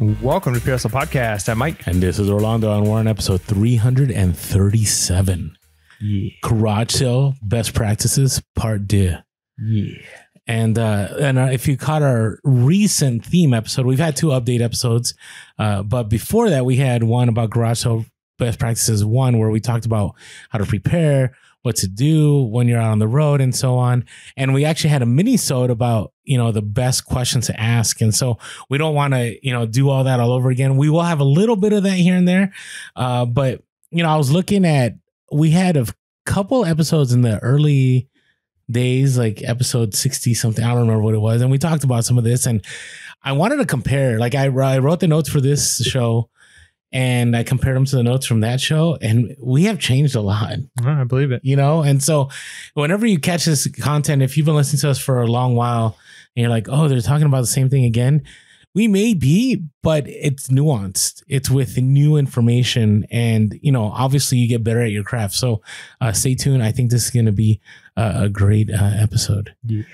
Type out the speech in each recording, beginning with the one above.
Welcome to PHP Podcast. I'm Mike. And this is Orlando, and we're on episode 337. Yeah. Garage sale best practices, part 2. Yeah. And if you caught our recent theme episode, we've had 2 update episodes. But before that, we had one about garage sale best practices 1, where we talked about how to prepare, what to do when you're out on the road, and so on. And we actually had a mini-sode about, the best questions to ask. And so we don't want to, do all that all over again. We will have a little bit of that here and there. But, I was looking at, we had a couple episodes in the early days, like episode 60 something. I don't remember what it was. And we talked about some of this, and I wanted to compare, like I wrote the notes for this show, and I compared them to the notes from that show, and we have changed a lot. I believe it. And so whenever you catch this content, if you've been listening to us for a long while and you're like, oh, they're talking about the same thing again, we may be, but it's nuanced. It's with new information, and, obviously you get better at your craft. So stay tuned. I think this is going to be a great episode. Yeah.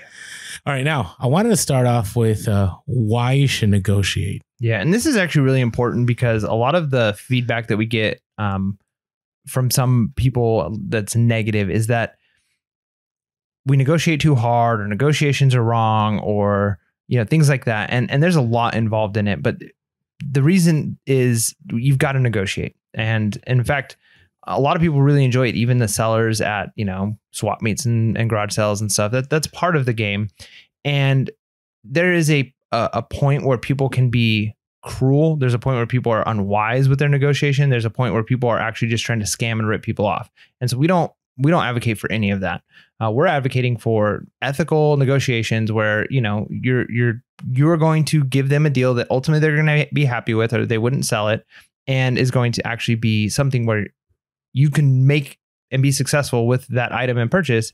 All right. Now, I wanted to start off with why you should negotiate. Yeah. And this is actually really important because a lot of the feedback that we get from some people that's negative is that we negotiate too hard, or negotiations are wrong, or, things like that. And there's a lot involved in it. But the reason is you've got to negotiate. And in fact, a lot of people really enjoy it. Even the sellers at, swap meets and garage sales and stuff, that's part of the game. And there is a point where people can be cruel. There's a point where people are unwise with their negotiation. There's a point where people are actually just trying to scam and rip people off. And so we don't advocate for any of that. We're advocating for ethical negotiations where, you're going to give them a deal that ultimately they're going to be happy with, or they wouldn't sell it, and is going to actually be something where you can make and be successful with that item and purchase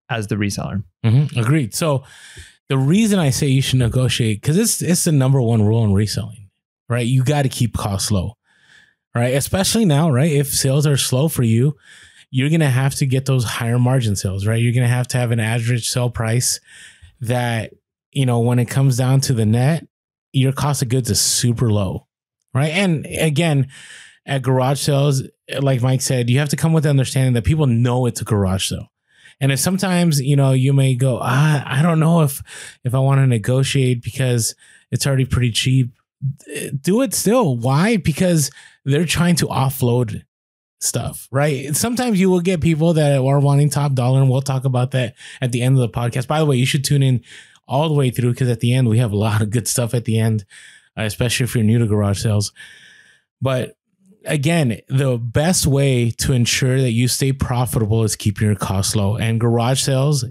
as the reseller. Mm-hmm. Agreed. So the reason I say you should negotiate, because it's the number one rule in reselling, right? You got to keep costs low, right? Especially now, right? If sales are slow for you, you're going to have to get those higher margin sales, right? You're going to have an average sale price that, when it comes down to the net, your cost of goods is super low, right? And again, at garage sales, like Mike said, you have to come with the understanding that people know it's a garage sale. And if sometimes, you may go, I don't know if I want to negotiate because it's already pretty cheap. Do it still. Why? Because they're trying to offload stuff, right? Sometimes you will get people that are wanting top dollar, and we'll talk about that at the end of the podcast. By the way, you should tune in all the way through, because at the end, we have a lot of good stuff at the end, especially if you're new to garage sales. But again, the best way to ensure that you stay profitable is keeping your costs low. And garage sales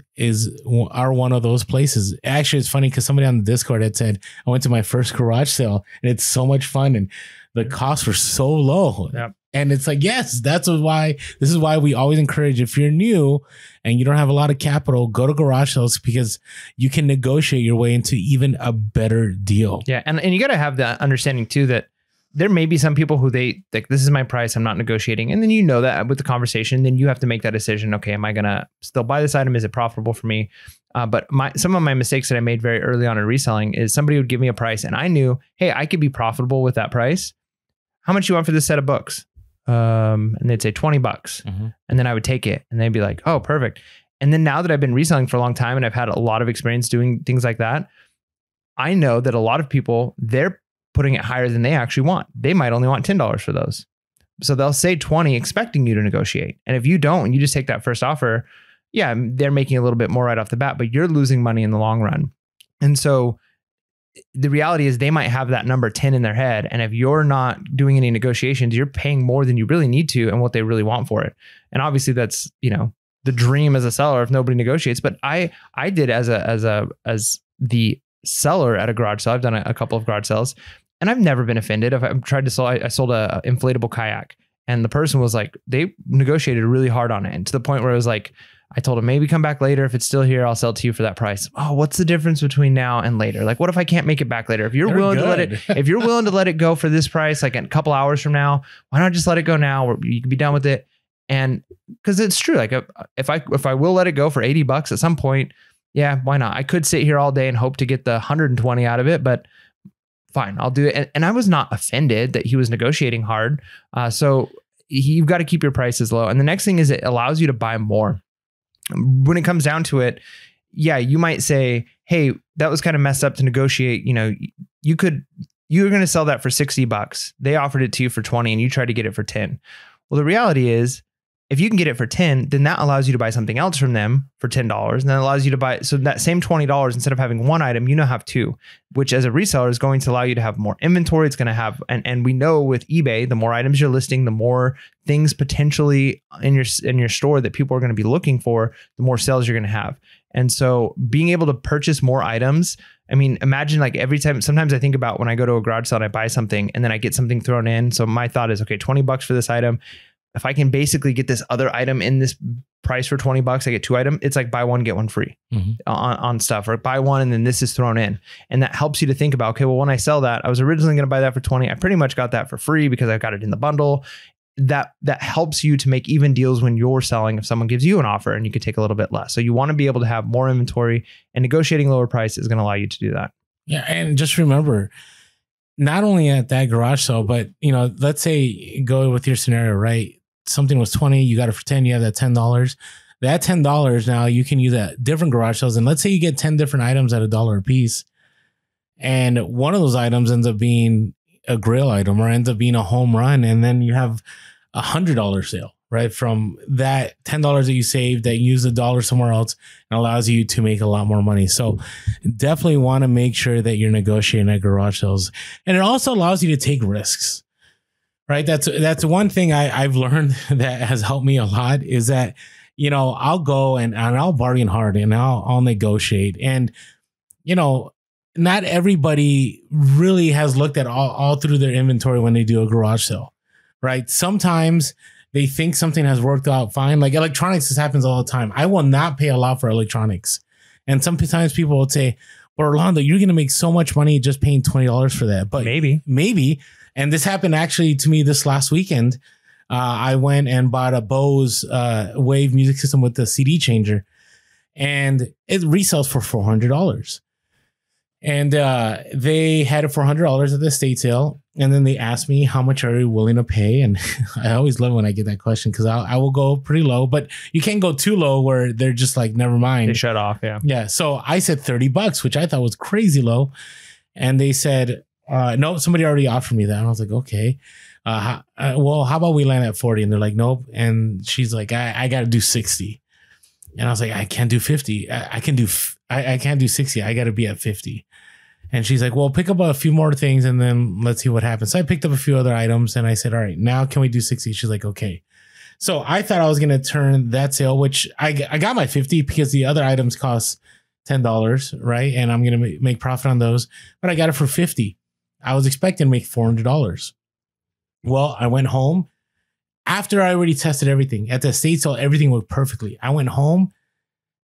are one of those places. Actually, it's funny because somebody on the Discord had said, I went to my first garage sale and it's so much fun, and the costs were so low. Yep. And it's like, yes, this is why we always encourage, if you're new and you don't have a lot of capital, go to garage sales, because you can negotiate your way into even a better deal. Yeah. And you got to have that understanding too, that there may be some people who they like, this is my price, I'm not negotiating. And then that with the conversation, then you have to make that decision. Okay, am I going to still buy this item? Is it profitable for me? But some of my mistakes that I made very early on in reselling is somebody would give me a price and I knew, hey, I could be profitable with that price. How much you want for this set of books? And they'd say $20. Mm-hmm. And then I would take it and they'd be like, oh, perfect. And then now that I've been reselling for a long time and I've had a lot of experience doing things like that, I know that a lot of people, they're putting it higher than they actually want. They might only want $10 for those. So they'll say 20 expecting you to negotiate. And if you don't, and you just take that first offer, yeah, they're making a little bit more right off the bat, but you're losing money in the long run. And so the reality is they might have that number 10 in their head. And if you're not doing any negotiations, you're paying more than you really need to and what they really want for it. And obviously that's, the dream as a seller if nobody negotiates. But I did as the seller at a garage sale. I've done a couple of garage sales and I've never been offended. I've tried to sell, I sold a inflatable kayak, and the person was like, they negotiated really hard on it. And to the point where it was like, I told him, maybe come back later. If it's still here, I'll sell it to you for that price. Oh, what's the difference between now and later? Like, what if I can't make it back later? If you're willing to let it go for this price, like in a couple hours from now, why not just let it go now? Or you can be done with it. And because it's true, like if I will let it go for $80 at some point, yeah, why not? I could sit here all day and hope to get the 120 out of it, but fine, I'll do it. And I was not offended that he was negotiating hard. So you've got to keep your prices low. And the next thing is it allows you to buy more. When it comes down to it, yeah, you might say, hey, that was kind of messed up to negotiate. You know, you were going to sell that for $60. They offered it to you for 20 and you tried to get it for 10. Well, the reality is, if you can get it for 10, then that allows you to buy something else from them for $10. And that allows you to buy, so that same $20, instead of having one item, you now have two, which as a reseller is going to allow you to have more inventory. It's going to have, and we know with eBay, the more items you're listing, the more things potentially in your store that people are going to be looking for, the more sales you're going to have. And so being able to purchase more items, I mean, imagine like every time, sometimes I think about when I go to a garage sale and I buy something and then I get something thrown in. So my thought is, okay, $20 for this item. If I can basically get this other item in this price for $20, I get two items. It's like buy one, get one free on stuff, or buy one and then this is thrown in. And that helps you to think about, okay, well, when I sell that, I was originally going to buy that for 20. I pretty much got that for free because I got it in the bundle. That helps you to make even deals when you're selling. If someone gives you an offer and you could take a little bit less. So you want to be able to have more inventory, and negotiating lower price is going to allow you to do that. Yeah. And just remember, not only at that garage sale, but let's say go with your scenario, right? Something was 20, you got it for 10, you have that $10. That $10 now you can use at different garage sales. And let's say you get 10 different items at $1 a piece. And one of those items ends up being a grill item or ends up being a home run. And then you have $100 sale, right? From that $10 that you saved, that you use $1 somewhere else, and allows you to make a lot more money. So definitely want to make sure that you're negotiating at garage sales. And it also allows you to take risks. Right. That's one thing I've learned that has helped me a lot is that, I'll go and I'll bargain hard and I'll negotiate. And, not everybody really has looked at all through their inventory when they do a garage sale. Right. Sometimes they think something has worked out fine. Like electronics, this happens all the time. I will not pay a lot for electronics. And sometimes people would say, well, Orlando, you're going to make so much money just paying $20 for that. But maybe. And this happened actually to me this last weekend. I went and bought a Bose Wave music system with the CD changer, and it resells for $400. And they had it for $100 at the estate sale. And then they asked me, how much are you willing to pay? And I always love when I get that question, because I will go pretty low, but you can't go too low where they're just like, never mind. They shut off. Yeah. Yeah. So I said $30, which I thought was crazy low. And they said, no, somebody already offered me that. And I was like, okay, well, how about we land at 40? And they're like, nope. And she's like, I got to do 60. And I was like, I can't do 50. I can't do 60. I got to be at 50. And she's like, well, pick up a few more things and then let's see what happens. So I picked up a few other items and I said, all right, now can we do 60? She's like, okay. So I thought I was going to turn that sale, which I got my 50 because the other items cost $10, right? And I'm going to make profit on those, but I got it for 50. I was expecting to make $400. Well, I went home after I already tested everything at the estate sale. Everything worked perfectly. I went home.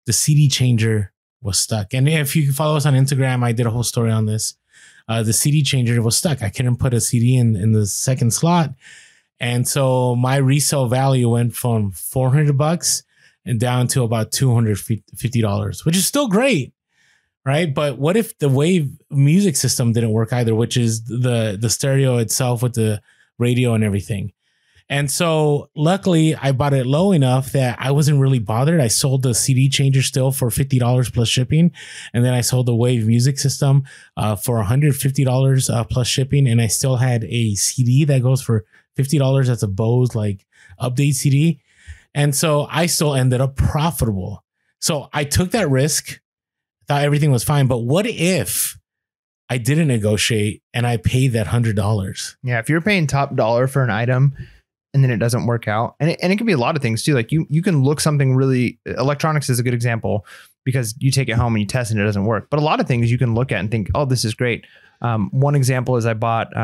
The CD changer was stuck. And if you follow us on Instagram, I did a whole story on this. The CD changer was stuck. I couldn't put a CD in the second slot. And so my resale value went from $400 and down to about $250, which is still great. Right. But what if the Wave music system didn't work either, which is the stereo itself with the radio and everything. And so luckily I bought it low enough that I wasn't really bothered. I sold the CD changer still for $50 plus shipping. And then I sold the Wave music system for $150 plus shipping. And I still had a CD that goes for $50. That's a Bose like update CD. And so I still ended up profitable. So I took that risk. Thought everything was fine. But what if I didn't negotiate and I paid that $100? Yeah. If you're paying top dollar for an item and then it doesn't work out, and it can be a lot of things too. Like you can look something really, electronics is a good example because you take it home and you test and it doesn't work. But a lot of things you can look at and think, oh, this is great. One example is I bought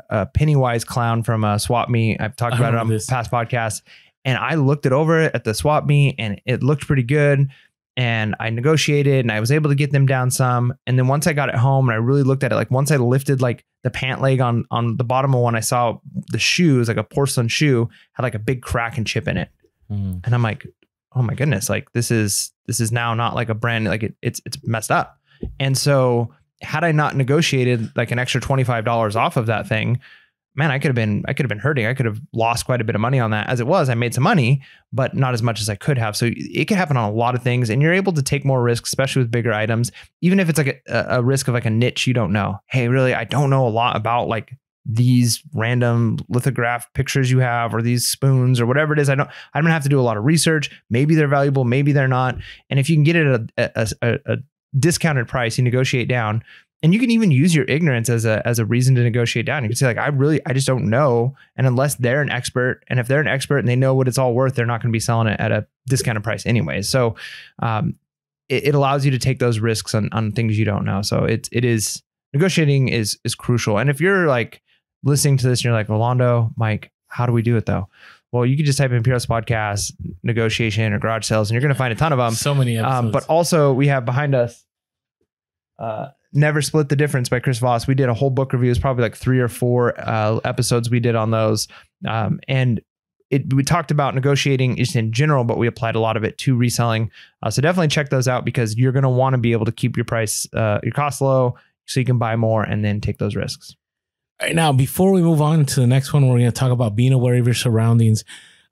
a Pennywise clown from Swap Me. I've talked about it on past podcasts, and I looked it over at the Swap Me and it looked pretty good. And I negotiated and I was able to get them down some. And then once I got it home and I really looked at it, like once I lifted like the pant leg on the bottom of one, I saw the shoes, like a porcelain shoe, had like a big crack and chip in it. And I'm like, oh my goodness, like this is now not like a brand, like it's messed up. And so had I not negotiated like an extra $25 off of that thing, man, I could have been hurting. I could have lost quite a bit of money on that. As it was, I made some money, but not as much as I could have. So it could happen on a lot of things, and you're able to take more risks, especially with bigger items. Even if it's like a risk of like a niche you don't know. Hey, really, I don't know a lot about like these random lithograph pictures you have, or these spoons, or whatever it is. I'm gonna have to do a lot of research. Maybe they're valuable, maybe they're not. And if you can get it at a discounted price, you negotiate down. And you can even use your ignorance as a reason to negotiate down. You can say like, I just don't know. And unless they're an expert, and if they're an expert and they know what it's all worth, they're not going to be selling it at a discounted price anyways. So it allows you to take those risks on things you don't know. So it is negotiating is crucial. And if you're like listening to this and you're like, Rolando, Mike, how do we do it though? Well, you can just type in PRS podcast, negotiation, or garage sales, and you're going to find a ton of them. So many episodes. But also we have behind us, Never Split the Difference by Chris Voss. We did a whole book review. It's probably like 3 or 4 episodes we did on those. And we talked about negotiating just in general, but we applied a lot of it to reselling. So definitely check those out, because you're going to want to be able to keep your cost low so you can buy more and then take those risks. All right, now, before we move on to the next one, we're going to talk about being aware of your surroundings.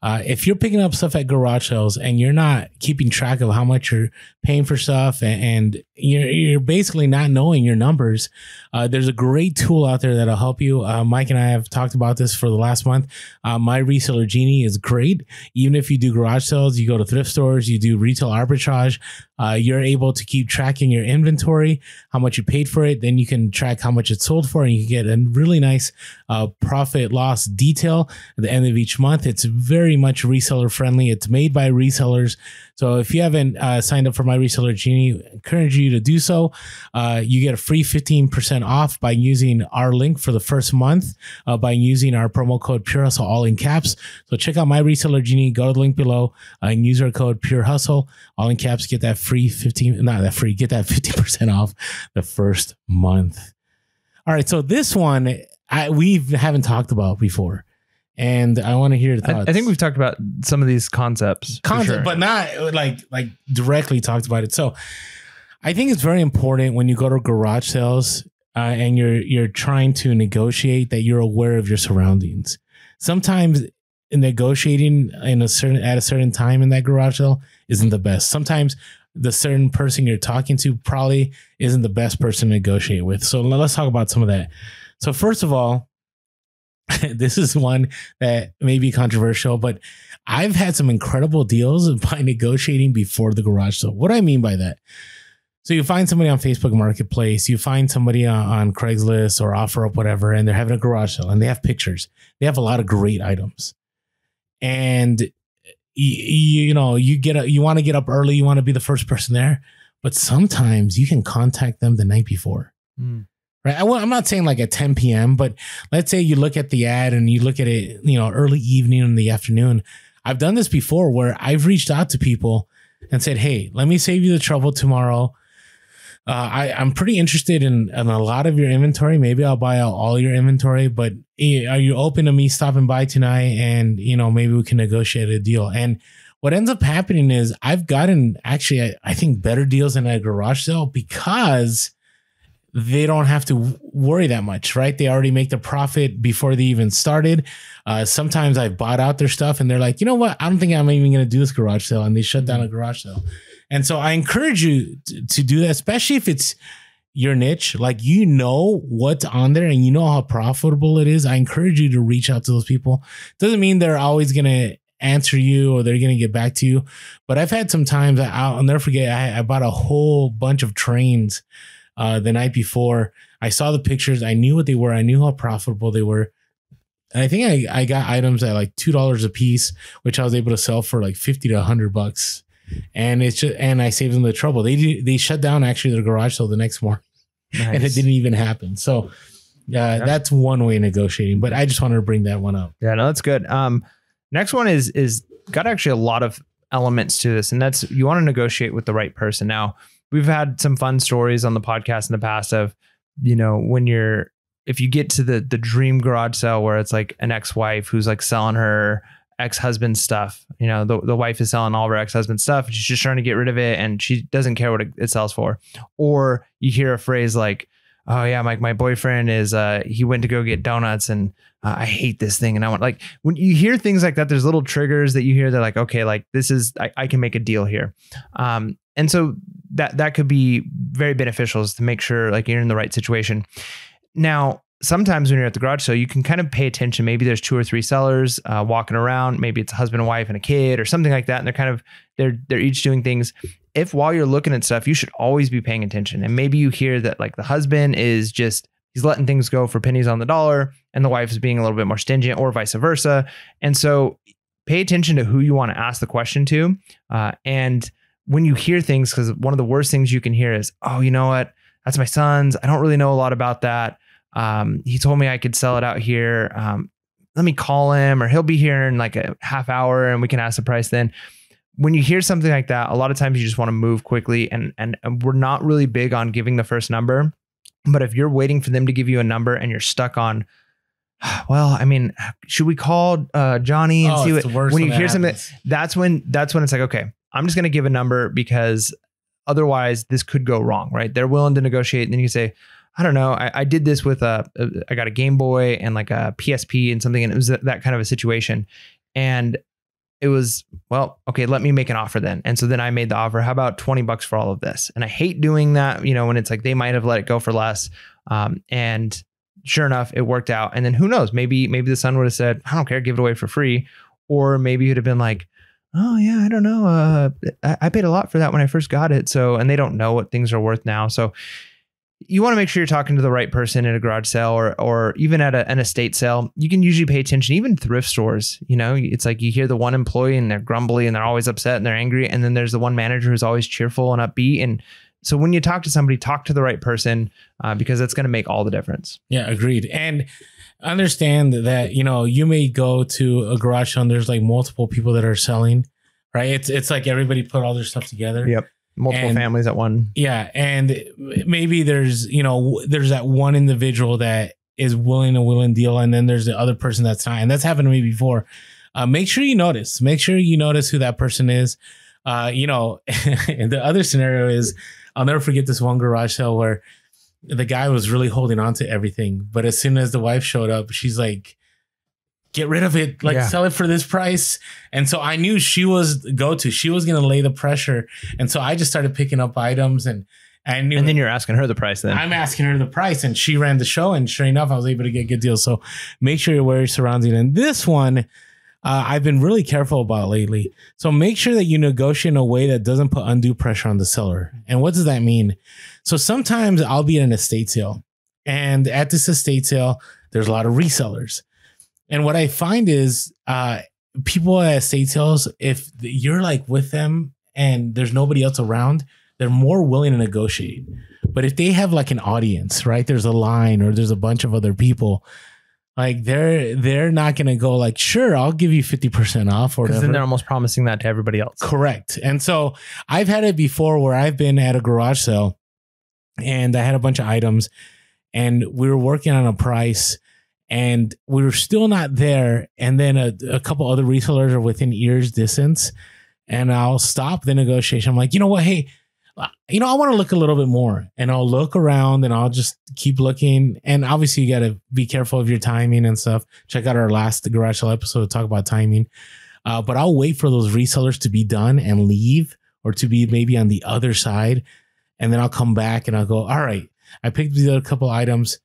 If you're picking up stuff at garage sales and you're not keeping track of how much you're paying for stuff, and you're basically not knowing your numbers, there's a great tool out there that'll help you. Mike and I have talked about this for the last month. My Reseller Genie is great. Even if you do garage sales, you go to thrift stores, you do retail arbitrage, you're able to keep tracking your inventory, how much you paid for it. Then you can track how much it's sold for, and you can get a really nice profit loss detail at the end of each month. It's very much reseller friendly. It's made by resellers. So if you haven't signed up for My Reseller Genie, I encourage you to do so. You get a free 15% off by using our link for the first month, by using our promo code Pure Hustle, all in caps. So check out My Reseller Genie, go to the link below, and use our code Pure Hustle, all in caps. Get that free get that 50% off the first month. All right. So this one we haven't talked about before, and I want to hear your thoughts. I think we've talked about some of these concepts, sure, but not like directly talked about it. So I think it's very important when you go to garage sales and you're trying to negotiate, that you're aware of your surroundings. Sometimes negotiating at a certain time in that garage sale isn't the best. Sometimes the certain person you're talking to probably isn't the best person to negotiate with. So let's talk about some of that. So first of all, this is one that may be controversial, but I've had some incredible deals by negotiating before the garage sale. What do I mean by that? So you find somebody on Facebook Marketplace, you find somebody on Craigslist or OfferUp, whatever, and they're having a garage sale and they have pictures. They have a lot of great items. And you want to get up early, you want to be the first person there, but sometimes you can contact them the night before. Right. I'm not saying like at 10 p.m., but let's say you look at the ad and you look at it, early evening in the afternoon. I've done this before where I've reached out to people and said, hey, let me save you the trouble tomorrow. I'm pretty interested in a lot of your inventory. Maybe I'll buy out all your inventory, but are you open to me stopping by tonight? And, maybe we can negotiate a deal. And what ends up happening is I've gotten actually, I think, better deals than a garage sale, because they don't have to worry that much, right? They already make the profit before they even started. Sometimes I've bought out their stuff and they're like, you know what? I don't think I'm even going to do this garage sale. And they shut down a garage sale. And so I encourage you to do that, especially if it's your niche, like, what's on there and how profitable it is. I encourage you to reach out to those people. Doesn't mean they're always going to answer you or they're going to get back to you. But I've had some times I'll never forget. I bought a whole bunch of trains the night before. I saw the pictures. I knew what they were. I knew how profitable they were. And I think I got items at like $2 a piece, which I was able to sell for like $50 to $100. And and I saved them the trouble. They shut down actually their garage sale the next morning. Nice. And it didn't even happen. So that's one way of negotiating, but I just wanted to bring that one up. Yeah, no, that's good. Next one is got actually a lot of elements to this, and that's you want to negotiate with the right person. Now, we've had some fun stories on the podcast in the past of, if you get to the dream garage sale where it's like an ex-wife who's like selling her ex-husband's stuff, the wife is selling all of her ex-husband's stuff and she's just trying to get rid of it and she doesn't care what it sells for. Or you hear a phrase like, oh yeah, my boyfriend is, he went to go get donuts and I hate this thing. And I want, like, when you hear things like that, there's little triggers that you hear. They're like, okay, like this is, I can make a deal here. And so that could be very beneficial, is to make sure like you're in the right situation. Now, sometimes when you're at the garage sale, you can kind of pay attention. Maybe there's 2 or 3 sellers walking around. Maybe it's a husband and wife and a kid or something like that. And they're kind of, they're each doing things. If while you're looking at stuff, you should always be paying attention. And maybe you hear that like the husband is just, he's letting things go for pennies on the dollar, and the wife is being a little bit more stingent, or vice versa. And so pay attention to who you want to ask the question to. And when you hear things, because one of the worst things you can hear is, oh, you know what? That's my son's. I don't really know a lot about that. He told me I could sell it out here. Let me call him, or he'll be here in like a half hour and we can ask the price then. When you hear something like that, a lot of times you just want to move quickly, and we're not really big on giving the first number. But if you're waiting for them to give you a number and you're stuck on, well, I mean, should we call Johnny and see what, when you hear something, that's when it's like, okay, I'm just going to give a number, because otherwise this could go wrong, right? They're willing to negotiate. And then you say, I don't know, I did this with I got a Game Boy and like a PSP and something, and it was that kind of a situation. And it was, well, okay, let me make an offer then. And so then I made the offer. How about $20 for all of this? And I hate doing that, you know, when it's like they might have let it go for less. And sure enough, it worked out. And then who knows, maybe the son would have said, I don't care, give it away for free. Or maybe he'd have been like, oh yeah, I don't know. I paid a lot for that when I first got it. So, and they don't know what things are worth now. So you want to make sure you're talking to the right person at a garage sale, or even at an estate sale. You can usually pay attention, even thrift stores. You know, it's like you hear the one employee and they're grumbly and they're always upset and they're angry. And then there's the one manager who's always cheerful and upbeat. And so when you talk to somebody, talk to the right person, because that's going to make all the difference. Yeah, agreed. And understand that, you know, you may go to a garage sale and there's like multiple people that are selling, right? It's like everybody put all their stuff together. Yep. Multiple families at one. Yeah. And maybe there's that one individual that is willing to deal. And then there's the other person that's not. And that's happened to me before. Make sure you notice who that person is. And the other scenario is, I'll never forget this one garage sale where the guy was really holding on to everything. But as soon as the wife showed up, she's like, get rid of it, sell it for this price. And so I knew she was she was going to lay the pressure. And so I just started picking up items, and I knew. And then you're asking her the price then. I'm asking her the price, and she ran the show, and sure enough, I was able to get good deals. So make sure you're aware of your surroundings. And this one, I've been really careful about lately. So make sure that you negotiate in a way that doesn't put undue pressure on the seller. And what does that mean? So sometimes I'll be at an estate sale, and at this estate sale, there's a lot of resellers. And what I find is people at estate sales, if you're like with them and there's nobody else around, they're more willing to negotiate. But if they have like an audience, right, there's a line or there's a bunch of other people, like they're not going to go like, sure, I'll give you 50% off or whatever. Then they're almost promising that to everybody else. Correct. And so I've had it before where I've been at a garage sale and I had a bunch of items and we were working on a price. And we were still not there. And then a couple other resellers are within ear's distance. And I'll stop the negotiation. I'm like, you know what? Hey, I want to look a little bit more. And I'll look around and I'll just keep looking. And obviously you got to be careful of your timing and stuff. Check out our last garage sale episode to talk about timing. But I'll wait for those resellers to be done and leave, or to be maybe on the other side. And then I'll come back and I'll go, all right, I picked these other couple items.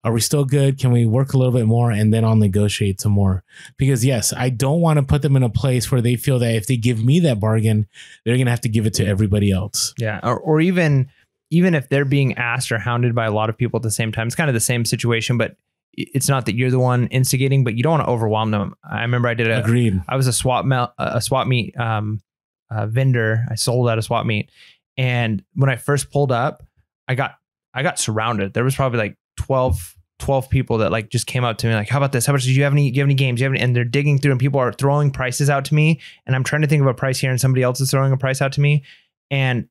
Are we still good? Can we work a little bit more? And then I'll negotiate some more. Because yes, I don't want to put them in a place where they feel that if they give me that bargain, they're going to have to give it to everybody else. Yeah. Or even if they're being asked or hounded by a lot of people at the same time, it's kind of the same situation, but it's not that you're the one instigating, but you don't want to overwhelm them. I remember I was a swap meet vendor. I sold at a swap meet. And when I first pulled up, I got surrounded. There was probably like 12 people that like just came up to me like, how about this? How much do you have any games? And they're digging through and people are throwing prices out to me. And I'm trying to think of a price here and somebody else is throwing a price out to me. And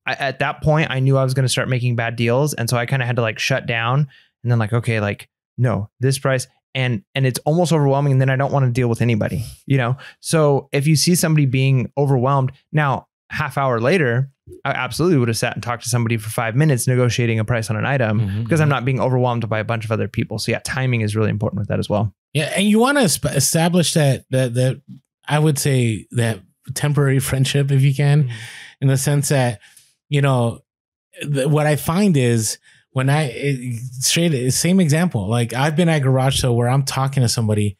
at that point I knew I was going to start making bad deals. And so I kind of had to like shut down and then like, okay, like, no, this price. And it's almost overwhelming. And then I don't want to deal with anybody, So if you see somebody being overwhelmed now, half hour later, I absolutely would have sat and talked to somebody for 5 minutes negotiating a price on an item because I'm not being overwhelmed by a bunch of other people. So yeah, timing is really important with that as well. Yeah. And you want to establish that I would say that temporary friendship, if you can, in the sense that, what I find is when same example, like I've been at garage sale where I'm talking to somebody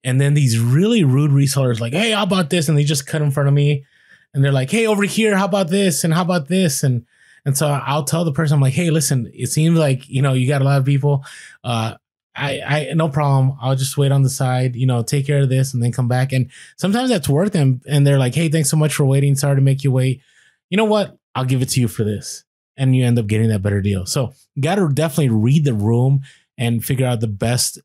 and then these really rude resellers like, hey, how about this? And they just cut in front of me and they're like, hey, over here, how about this? And how about this? And so I'll tell the person, I'm like, hey, listen, it seems like, you got a lot of people. I no problem. I'll just wait on the side, take care of this and then come back. And sometimes that's worth them. And they're like, hey, thanks so much for waiting. Sorry to make you wait. You know what? I'll give it to you for this. And you end up getting that better deal. So you got to definitely read the room and figure out the best,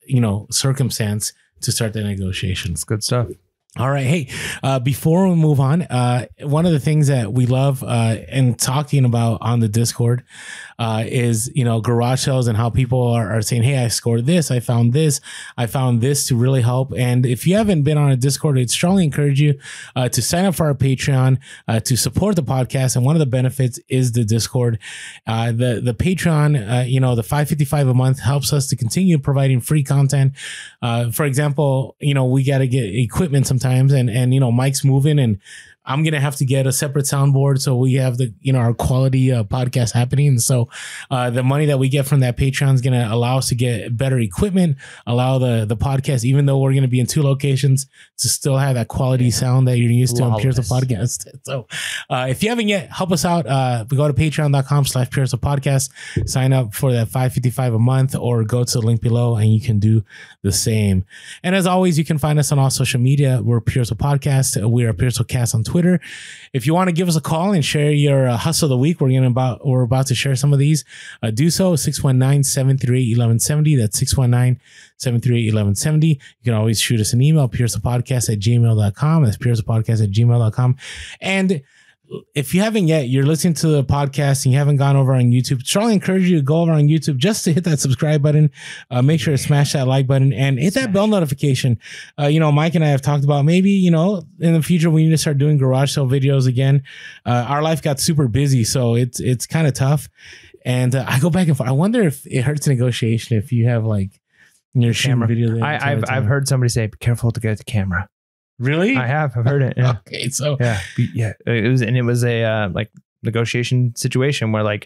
circumstance to start the negotiations. Good stuff. All right. Hey, before we move on, one of the things that we love and talking about on the Discord is, garage sales and how people are saying, hey, I scored this. I found this to really help. And if you haven't been on a Discord, I'd strongly encourage you to sign up for our Patreon to support the podcast. And one of the benefits is the Discord. The Patreon, the $5.55 a month helps us to continue providing free content. For example, we got to get equipment sometimes and Mike's moving and I'm going to have to get a separate soundboard so we have our quality podcast happening. And so the money that we get from that Patreon is going to allow us to get better equipment, allow the podcast, even though we're going to be in 2 locations, to still have that quality sound that you're used to on Pierce the Podcast. So if you haven't yet, help us out. We go to patreon.com/Pierce the Podcast, sign up for that $5.55 a month, or go to the link below and you can do the same. And as always, you can find us on all social media. We're Pierce the Podcast. We are Pierce the Cast on Twitter. If you want to give us a call and share your hustle of the week, we're about to share some of these. Do so 619-738-1170. That's 619-738-1170. You can always shoot us an email, piercethepodcast@gmail.com. That's piercethepodcast@gmail.com. And if you haven't yet, you're listening to the podcast and you haven't gone over on YouTube, strongly encourage you to go over on YouTube just to hit that subscribe button. Make sure to smash that like button and hit that bell notification. Mike and I have talked about maybe, in the future, we need to start doing garage sale videos again. Our life got super busy, so it's kind of tough. And I go back and forth. I wonder if it hurts negotiation if you have your shooting video. I've heard somebody say, be careful to get the camera. Really? I've heard it. Yeah. Okay. So yeah. It was a negotiation situation where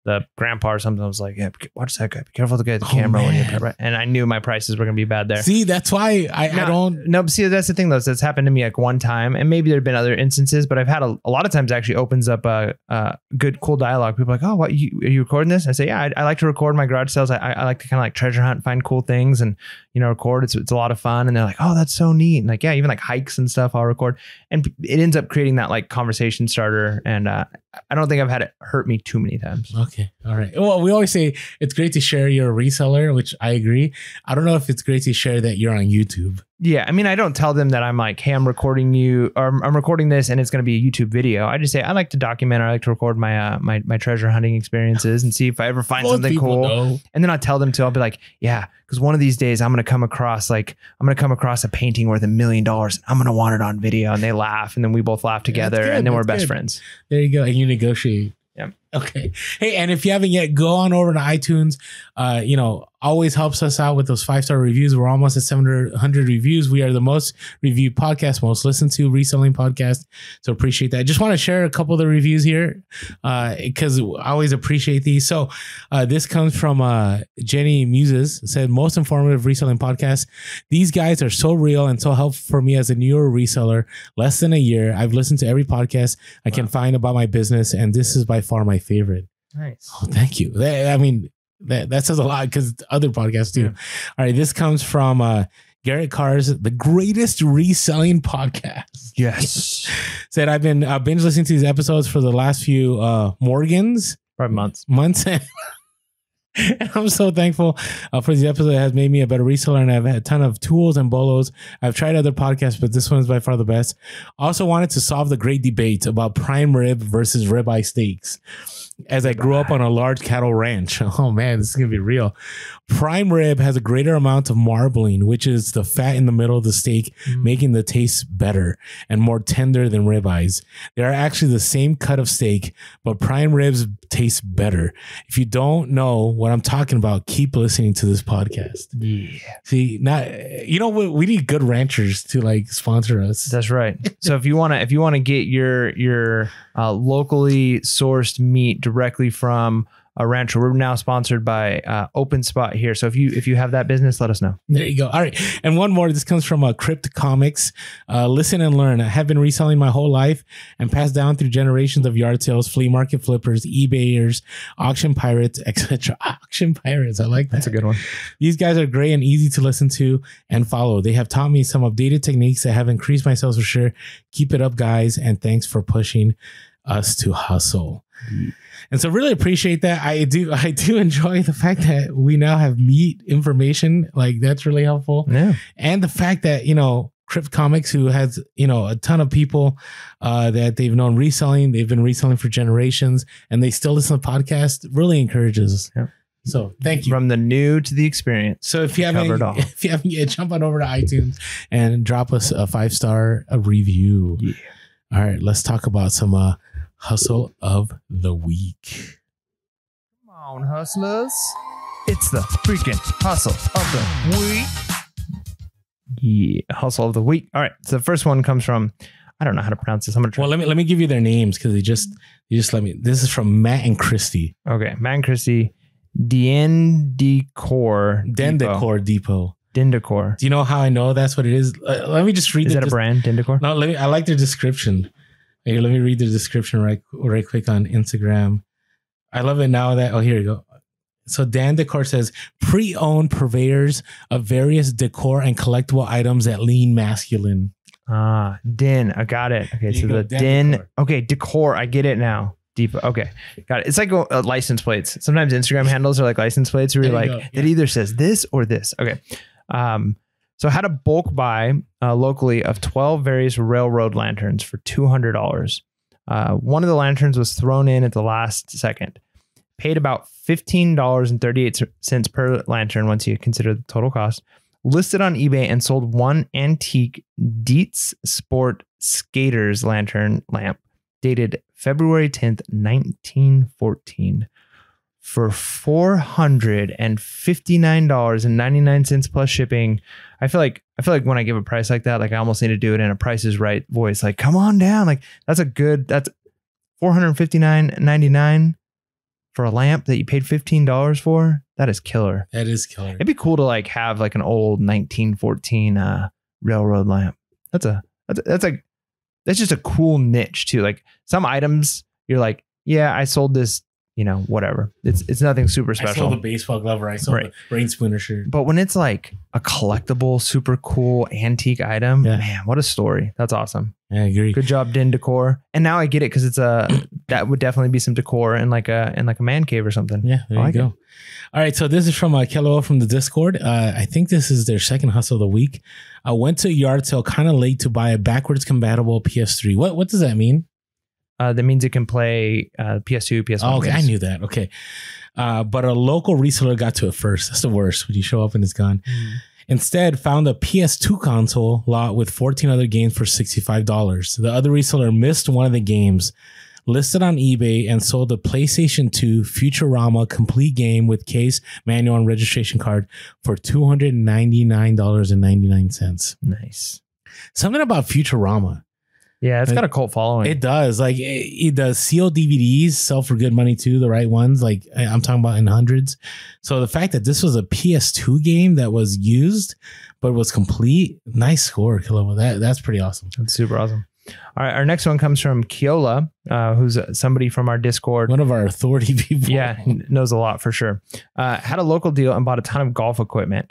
the grandpa or something was like, yeah, watch that guy. Be careful to get the camera when you're right. And I knew my prices were going to be bad there. See, that's why I don't. No, see, that's the thing though. That's happened to me one time, and maybe there've been other instances, but I've had a lot of times actually opens up a good, cool dialogue. People are like, oh, what, are you recording this? I say, yeah, I like to record my garage sales. I like to kind of treasure hunt, find cool things and, record. It's a lot of fun. And they're like, oh, that's so neat. And yeah, even hikes and stuff I'll record. And it ends up creating that conversation starter. And I don't think I've had it hurt me too many times. Okay. All right. Well, we always say it's great to share you're a reseller, which I agree. I don't know if it's great to share that you're on YouTube. Yeah. I mean, I don't tell them that I'm like, hey, I'm recording you or I'm recording this and it's going to be a YouTube video. I just say, I like to document or I like to record my my treasure hunting experiences and see if I ever find something cool. Know. And then I'll tell them I'll be like, yeah, because one of these days I'm going to come across a painting worth $1 million. And I'm going to want it on video. And they laugh. And then we both laugh together and then we're best friends. There you go. And you negotiate. Yeah. Okay. Hey, and if you haven't yet, go on over to iTunes. Always helps us out with those 5-star reviews. We're almost at 700 reviews. We are the most reviewed podcast, most listened to reselling podcast. So appreciate that. I just want to share a couple of the reviews here because I always appreciate these. So this comes from Jenny Muses. Said, most informative reselling podcast. These guys are so real and so helpful for me as a newer reseller. Less than a year. I've listened to every podcast I can find about my business, and this is by far my favorite. Nice. Oh, thank you. That says a lot because other podcasts too. Yeah. All right. This comes from Garrett Carr's The Greatest Reselling Podcast. Yes. Said, I've been binge listening to these episodes for the last few Morgans. Probably months. And I'm so thankful for these episodes. It has made me a better reseller, and I've had a ton of tools and bolos. I've tried other podcasts, but this one is by far the best. Also wanted to solve the great debate about prime rib versus ribeye steaks. as I grew up on a large cattle ranch. Oh man, this is going to be real. Prime rib has a greater amount of marbling, which is the fat in the middle of the steak, making the taste better and more tender than ribeyes. They are actually the same cut of steak, but prime ribs taste better. If you don't know what I'm talking about, keep listening to this podcast. Yeah. See, we need good ranchers to like sponsor us. That's right. So if you want to get your locally sourced meat directly from a rancher, we're now sponsored by Open Spot here. So if you have that business, let us know. There you go. All right. And one more. This comes from Crypt Comics. Listen and learn. I have been reselling my whole life and passed down through generations of yard sales, flea market flippers, eBayers, auction pirates, etc. Auction pirates. I like that. That's a good one. These guys are great and easy to listen to and follow. They have taught me some updated techniques that have increased my sales for sure. Keep it up, guys. And thanks for pushing us to hustle. And so really appreciate that. I do enjoy the fact that we now have meat information. Like that's really helpful. Yeah. And the fact that, Crypt Comics, who has, a ton of people that they've known reselling, they've been reselling for generations, and they still listen to the podcast, really encourages us. Yeah. So thank you. From the new to the experience. So if you haven't yet, jump on over to iTunes and drop us a 5-star review. Yeah. All right, let's talk about some hustle of the week. Come on, hustlers. It's the freaking hustle of the week. Yeah, hustle of the week. All right. So the first one comes from, I don't know how to pronounce this. I'm gonna try. Well, let me give you their names because they just let me. This is from Matt and Christy. Okay, Matt and Christy. Dendecor Depot. Dendecor. Do you know how I know that's what it is? Let me just read. Is that a brand, Dendecor? No, I like their description. Here, let me read the description right quick on Instagram. I love it now that, here you go. So Dan Decor says, pre-owned purveyors of various decor and collectible items that lean masculine. Den, I got it. Okay, so the Den. Decor. Okay, decor, I get it now. Depot. Okay, got it. It's like license plates. Sometimes Instagram handles are like license plates where you're like, it either says this or this. Okay. So I had a bulk buy locally of 12 various railroad lanterns for $200. One of the lanterns was thrown in at the last second. Paid about $15.38 per lantern once you consider the total cost. Listed on eBay and sold one antique Dietz Sport Skaters lantern lamp dated February 10th, 1914 for $459.99 plus shipping. I feel like when I give a price like that, like I almost need to do it in a Price is Right voice. Like, come on down. Like that's $459.99 for a lamp that you paid $15 for. That is killer. That is killer. It'd be cool to like have like an old 1914 railroad lamp. That's just a cool niche too. Like some items you're like, yeah, I sold this, whatever. It's nothing super special. I sold a baseball glove, or I sold a rain spooner shirt. But when it's like a collectible, super cool antique item, man, what a story. That's awesome. Yeah, I agree. Good job, Den Decor. And now I get it because it's that would definitely be some decor in like a man cave or something. Yeah, there you go. All right, so this is from Kello from the Discord. I think this is their second hustle of the week. I went to a yard sale kind of late to buy a backwards compatible PS3. What does that mean? That means it can play PS2, PS1. Oh, okay, games. I knew that. Okay. But a local reseller got to it first. That's the worst when you show up and it's gone. Instead, found a PS2 console lot with 14 other games for $65. The other reseller missed one of the games, listed on eBay, and sold the PlayStation 2 Futurama complete game with case, manual, and registration card for $299.99. Nice. Something about Futurama. Yeah, it's got a cult following. It does. Like it does. Sealed DVDs sell for good money too. The right ones. Like I'm talking about in hundreds. So the fact that this was a PS2 game that was used but was complete, nice score, Kilo. That's pretty awesome. That's super awesome. All right, our next one comes from Kiola, who's somebody from our Discord. One of our authority people. Yeah, knows a lot for sure. Had a local deal and bought a ton of golf equipment.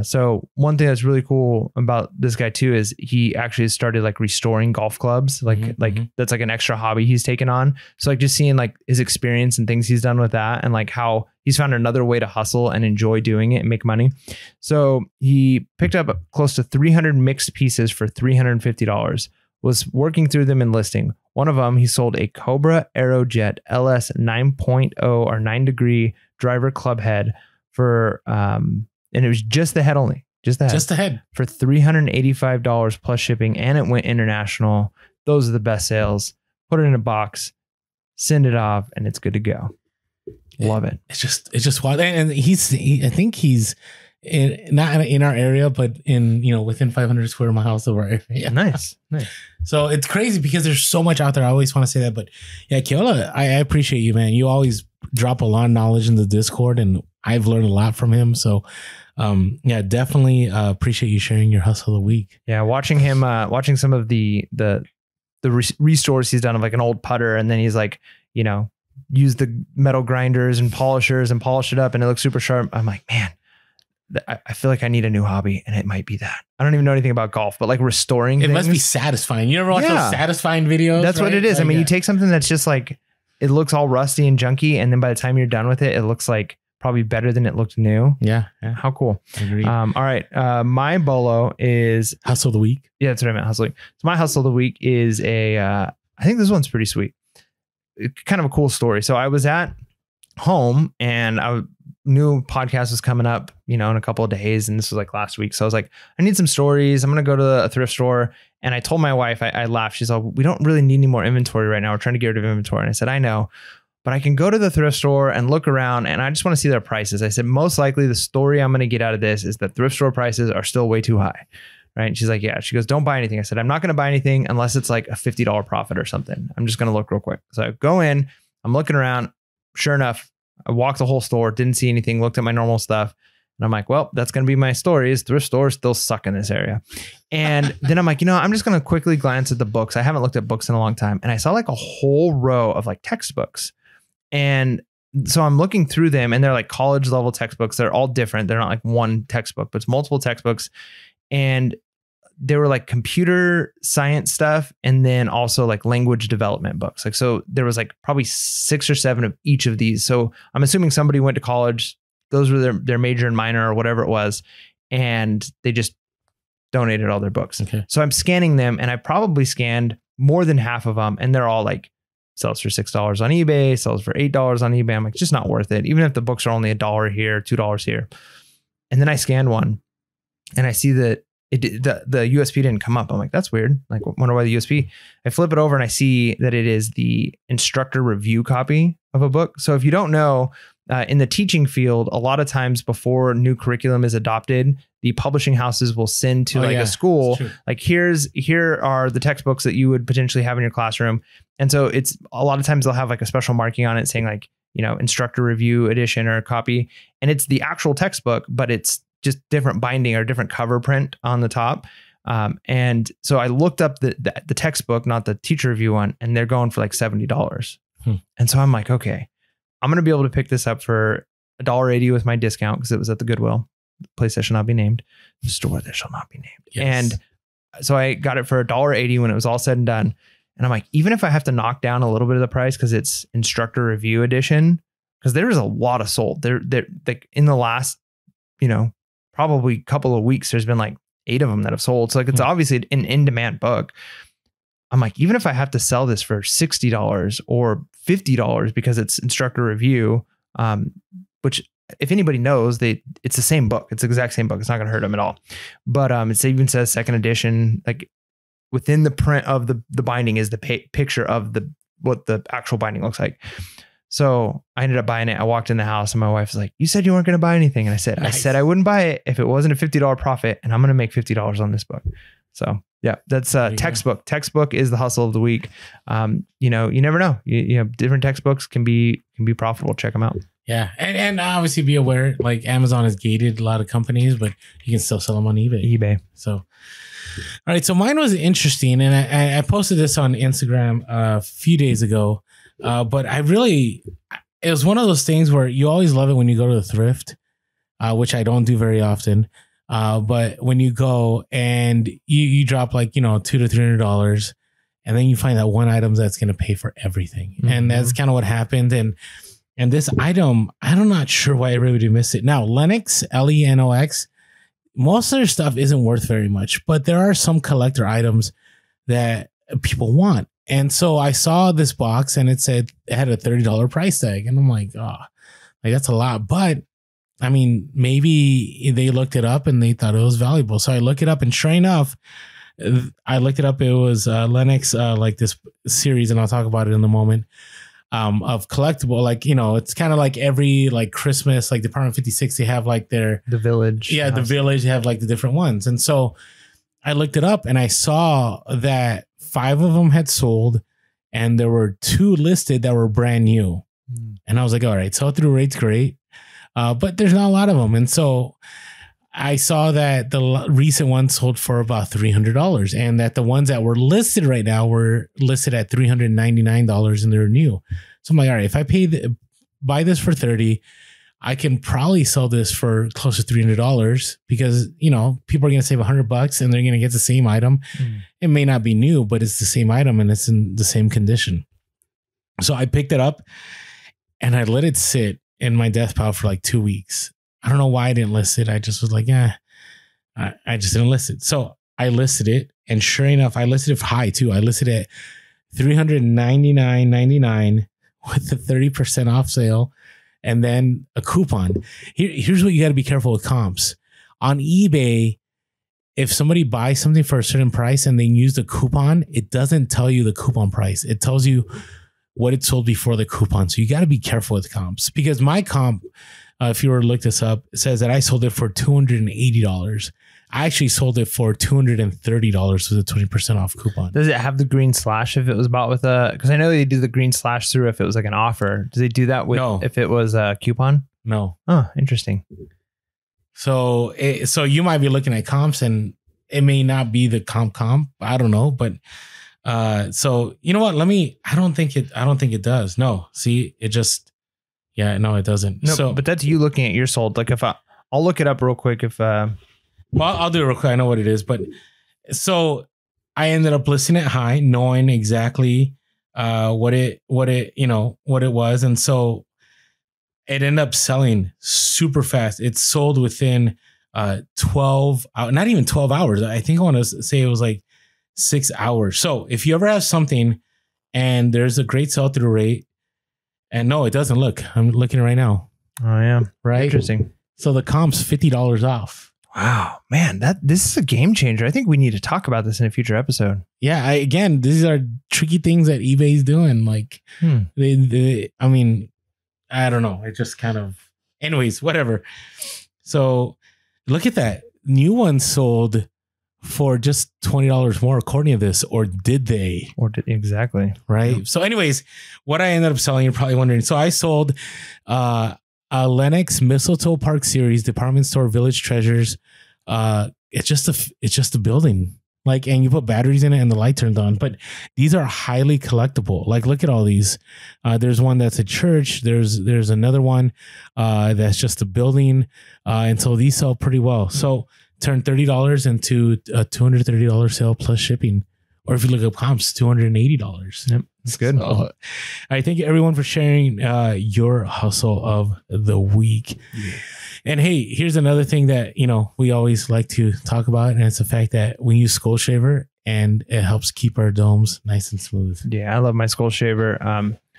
So one thing that's really cool about this guy too is he actually started like restoring golf clubs. That's like an extra hobby he's taken on. So like just seeing like his experience and things he's done with that and like how he's found another way to hustle and enjoy doing it and make money. So he picked up close to 300 mixed pieces for $350. was working through them and listing. One of them, he sold a Cobra Aerojet LS 9.0 or 9 degree driver club head for, and it was just the head only, just the head for $385 plus shipping. And it went international. Those are the best sales. Put it in a box, send it off, and it's good to go. Love it. It's just wild. And I think he's not in our area, but in, within 500 square miles of our area. Nice. So it's crazy because there's so much out there. I always want to say that, but yeah, Keola, I appreciate you, man. You always drop a lot of knowledge in the Discord, and I've learned a lot from him. So, yeah, definitely appreciate you sharing your hustle of the week. Yeah, watching him, watching some of the restores he's done of like an old putter, and then he's like, use the metal grinders and polishers and polish it up, and it looks super sharp. I'm like, man, I feel like I need a new hobby, and it might be that. I don't even know anything about golf, but like restoring it must be satisfying. You ever watch those satisfying videos? That's what it is. Like, I mean, you take something that's just like, it looks all rusty and junky, and then by the time you're done with it, it looks like probably better than it looked new. Yeah. How cool. Agreed. All right. My bolo is hustle of the week. Yeah, that's what I meant. Hustle. So my hustle of the week is I think this one's pretty sweet. Kind of a cool story. So I was at home, and new podcast was coming up, in a couple of days. And this was like last week. So I was like, I need some stories. I'm going to go to a thrift store. And I told my wife, I laughed. She's like, we don't really need any more inventory right now. We're trying to get rid of inventory. And I said, I know, but I can go to the thrift store and look around, and I just want to see their prices. I said, most likely the story I'm going to get out of this is that thrift store prices are still way too high. Right. And she's like, yeah. She goes, don't buy anything. I said, I'm not going to buy anything unless it's like a $50 profit or something. I'm just going to look real quick. So I go in, I'm looking around. Sure enough, I walked the whole store, didn't see anything, looked at my normal stuff. And I'm like, well, that's going to be my story, is thrift stores still suck in this area. And then I'm like, I'm just going to quickly glance at the books. I haven't looked at books in a long time. And I saw like a whole row of like textbooks. And so I'm looking through them, and they're like college level textbooks. They're all different. They're not like one textbook, but it's multiple textbooks. And they were like computer science stuff, and then also like language development books. Like, so there was like probably 6 or 7 of each of these. So I'm assuming somebody went to college. Those were their major and minor or whatever it was. And they just donated all their books. Okay. So I'm scanning them, and I probably scanned more than half of them. And they're all like, sells for $6 on eBay, sells for $8 on eBay. I'm like, just not worth it. Even if the books are only $1 here, $2 here. And then I scanned one, and I see that the USP didn't come up. I'm like, that's weird. Like, wonder why the USP. I flip it over, and I see that it is the instructor review copy of a book. So if you don't know, in the teaching field, a lot of times before new curriculum is adopted, the publishing houses will send to a school, like, here are the textbooks that you would potentially have in your classroom. And so it's a lot of times they'll have like a special marking on it saying like, instructor review edition or copy. And it's the actual textbook, but it's just different binding or different cover print on the top. And so I looked up the textbook, not the teacher review one, and they're going for like $70. And so I'm like, okay, I'm going to be able to pick this up for $1.80 with my discount, because it was at the Goodwill, place that shall not be named, the store that shall not be named. Yes. And so I got it for $1.80 when it was all said and done. And I'm like, even if I have to knock down a little bit of the price because it's instructor review edition, because there is a lot of sold. They're like in the last, probably couple of weeks, there's been like 8 of them that have sold. So like, it's obviously an in-demand book. I'm like, even if I have to sell this for $60 or $50 because it's instructor review, which if anybody knows, it's the same book. It's the exact same book. It's not going to hurt them at all. But it even says second edition, like within the print of the binding is the picture of what the actual binding looks like. So I ended up buying it. I walked in the house, and my wife was like, you said you weren't going to buy anything. And I said I wouldn't buy it if it wasn't a $50 profit, and I'm going to make $50 on this book. So yeah, that's textbook. Textbook is the hustle of the week. You never know. Different textbooks can be profitable. Check them out. Yeah. And obviously be aware, like Amazon has gated a lot of companies, but you can still sell them on eBay. So, all right. So mine was interesting. And I posted this on Instagram a few days ago. But it was one of those things where you always love it when you go to the thrift, which I don't do very often. But when you go and you drop like, $200 to $300, and then you find that one item that's going to pay for everything. Mm-hmm. And that's kind of what happened. And this item, I'm not sure why everybody missed it. Now, Lenox, Lenox, most of their stuff isn't worth very much, but there are some collector items that people want. And so I saw this box and it said it had a $30 price tag. And I'm like, oh, like that's a lot. But I mean, maybe they looked it up and they thought it was valuable. So I look it up, and sure enough, I looked it up. It was Lennox, like this series, and I'll talk about it in a moment, of collectible. Like, you know, it's kind of like every like Christmas, like Department 56, they have like the Village. Yeah, the Village, they have like the different ones. And so I looked it up and I saw that 5 of them had sold and there were 2 listed that were brand new. And I was like, all right, sell-through rate's great. But there's not a lot of them. And so I saw that the recent ones sold for about $300 and that the ones that were listed right now were listed at $399 and they're new. So I'm like, all right, if I buy this for $30, I can probably sell this for close to $300 because, you know, people are going to save $100 and they're going to get the same item. It may not be new, but it's the same item and it's in the same condition. So I picked it up and I let it sit in my death pile for like 2 weeks. I don't know why I didn't list it. I just was like, yeah, I just didn't list it. So I listed it, and sure enough, I listed it high too. I listed it at $399.99 with the 30% off sale and then a coupon. Here's what you got to be careful with comps. On eBay, if somebody buys something for a certain price and they use the coupon, it doesn't tell you the coupon price. It tells you what it sold before the coupon. So you got to be careful with comps, because my comp, if you were to look this up, it says that I sold it for $280. I actually sold it for $230 with a 20% off coupon. Does it have the green slash if it was bought with a, because I know they do the green slash through if it was like an offer. Do they do that with if it was a coupon? No. Oh, interesting. So you might be looking at comps and it may not be the comp. I don't know, but so you know what? I don't think it does. No, see, it just, no, it doesn't. No, so, but that's you looking at your sold. Like if I'll look it up real quick. Well, I'll do it real quick. I know what it is, but so I ended up listing it high, knowing exactly what it was. And so it ended up selling super fast. It sold within 12, not even 12 hours. I think I want to say it was like 6 hours. So if you ever have something and there's a great sell through rate, and no, it doesn't look, I'm looking right now. Oh yeah. Right. Interesting. So the comp's $50 off. Wow, man, this is a game changer. I think we need to talk about this in a future episode. Yeah. Again, these are tricky things that eBay's doing. Like I mean, I don't know. It just kind of, anyways, whatever. So look at that. New one sold for just $20 more according to this, or did they? Exactly. Right. Yeah. So anyways, what I ended up selling, you're probably wondering. So I sold a Lennox Mistletoe Park Series department store Village Treasures. It's just a building. Like, and you put batteries in it and the light turns on, but these are highly collectible. Like, look at all these. There's one that's a church. There's another one that's just a building. And so these sell pretty well. So turn $30 into a $230 sale plus shipping. Or if you look up comps, $280. Yep, that's good. So, I thank everyone for sharing your hustle of the week. Yeah. And hey, here's another thing that, we always like to talk about, and it's the fact that we use Skull Shaver and it helps keep our domes nice and smooth. Yeah, I love my Skull Shaver.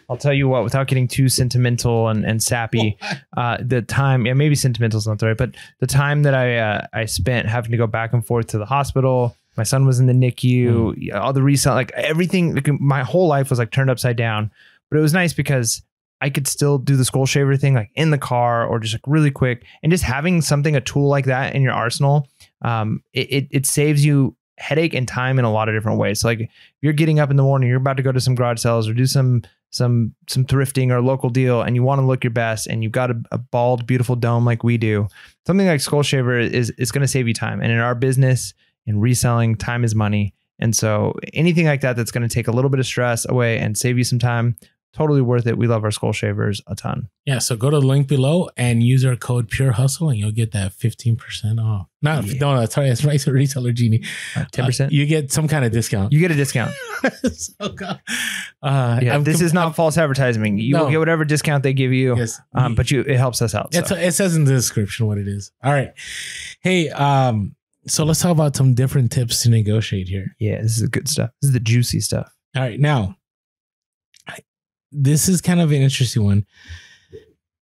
I'll tell you what, without getting too sentimental and sappy, the time, maybe sentimental is not the right, but the time that I spent having to go back and forth to the hospital. My son was in the NICU, all the resale, like everything, like my whole life was like turned upside down. But it was nice because I could still do the Skull Shaver thing, like in the car or just like really quick. And just having a tool like that in your arsenal, it saves you headache and time in a lot of different ways. So like if you're getting up in the morning, you're about to go to some garage sales or do some thrifting or a local deal, and you want to look your best, and you've got a bald, beautiful dome like we do. Something like Skull Shaver is going to save you time. And in our business, in reselling, time is money. And so anything like that that's going to take a little bit of stress away and save you some time, totally worth it. We love our Skull Shavers a ton. Yeah. So go to the link below and use our code Pure Hustle and you'll get that 15% off. No, sorry. That's right. So Reseller Genie. 10%. You get some kind of discount. You get a discount. So this is not false advertising. You will get whatever discount they give you. Yes. But it helps us out. So. It says in the description what it is. All right. Hey, So let's talk about some different tips to negotiate here. Yeah, this is the good stuff. This is the juicy stuff. All right. Now, this is kind of an interesting one.